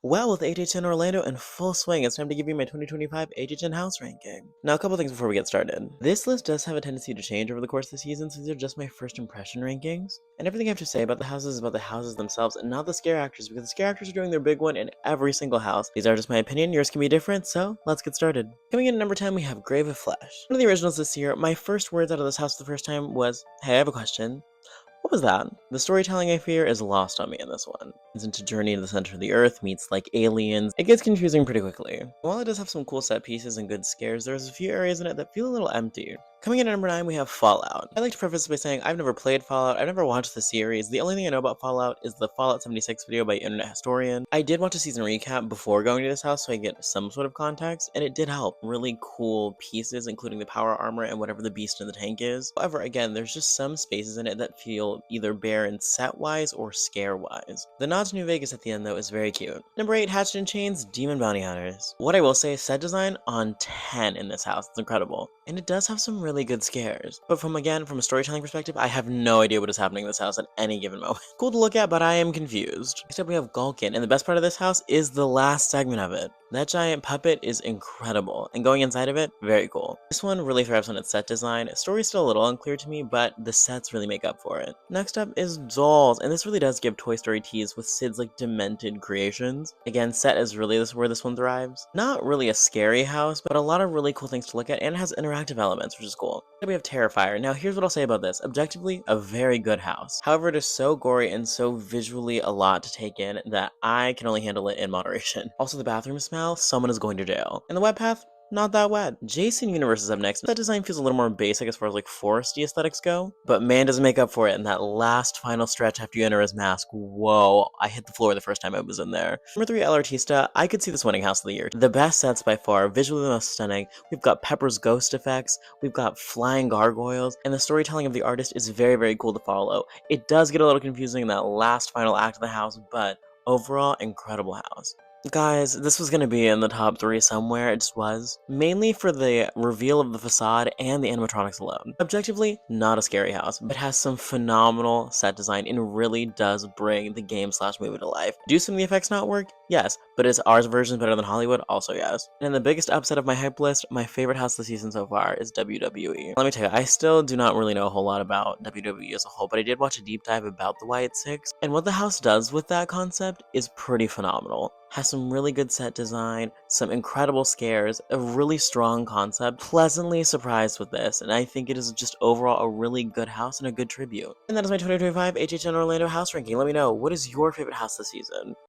Well, with HHN Orlando in full swing, it's time to give you my 2025 HHN house ranking. Now, a couple things before we get started. This list does have a tendency to change over the course of the season since they're just my first impression rankings. And everything I have to say about the houses is about the houses themselves and not the scare actors because the scare actors are doing their big one in every single house. These are just my opinion, yours can be different, so let's get started. Coming in at number 10, we have Grave of Flesh. One of the originals this year, my first words out of this house the first time was, "Hey, I have a question." What was that? The storytelling, I fear, is lost on me in this one. It's into Journey to the Center of the Earth meets like aliens. It gets confusing pretty quickly. While it does have some cool set pieces and good scares, there's a few areas in it that feel a little empty. Coming in at number 9, we have Fallout. I like to preface this by saying I've never played Fallout, I've never watched the series. The only thing I know about Fallout is the Fallout 76 video by Internet Historian. I did watch a season recap before going to this house so I get some sort of context, and it did help. Really cool pieces, including the power armor and whatever the beast in the tank is. However, again, there's just some spaces in it that feel either barren set-wise or scare-wise. The nod to New Vegas at the end, though, is very cute. Number 8, Hatchet and Chains, Demon Bounty Hunters. What I will say, set design on 10 in this house. It's incredible. And it does have some really good scares. But from a storytelling perspective, I have no idea what is happening in this house at any given moment. Cool to look at, but I am confused. Next up, we have Gulkin, and the best part of this house is the last segment of it. That giant puppet is incredible, and going inside of it, very cool. This one really thrives on its set design. Story's still a little unclear to me, but the sets really make up for it. Next up is Dolls, and this really does give Toy Story tease with Sid's like demented creations. Again, set is really where this one thrives. Not really a scary house, but a lot of really cool things to look at, and it has interactive elements, which is cool. Then we have Terrifier. Now here's what I'll say about this. Objectively, a very good house. However, it is so gory and so visually a lot to take in that I can only handle it in moderation. Also, the bathroom smell, someone is going to jail. And the wet path, not that wet. Jason Universe is up next. That design feels a little more basic as far as like foresty aesthetics go, but man does make up for it in that last final stretch after you enter his mask. Whoa, I hit the floor the first time I was in there. Number 3, El Artista. I could see this winning house of the year. The best sets by far, visually the most stunning. We've got Pepper's ghost effects, we've got flying gargoyles, and the storytelling of the artist is very, very cool to follow. It does get a little confusing in that last final act of the house, but overall, incredible house. Guys, this was gonna be in the top 3 somewhere, it just was. Mainly for the reveal of the facade and the animatronics alone. Objectively, not a scary house, but has some phenomenal set design and really does bring the game/movie to life. Do some of the effects not work? Yes. But is ours version better than Hollywood? Also yes. And the biggest upset of my hype list, my favorite house this season so far is WWE. Let me tell you, I still do not really know a whole lot about WWE as a whole, but I did watch a deep dive about the Wyatt Six, and what the house does with that concept is pretty phenomenal. Has some really good set design, some incredible scares, a really strong concept, pleasantly surprised with this, and I think it is just overall a really good house and a good tribute. And that is my 2025 HHN Orlando house ranking. Let me know, what is your favorite house this season?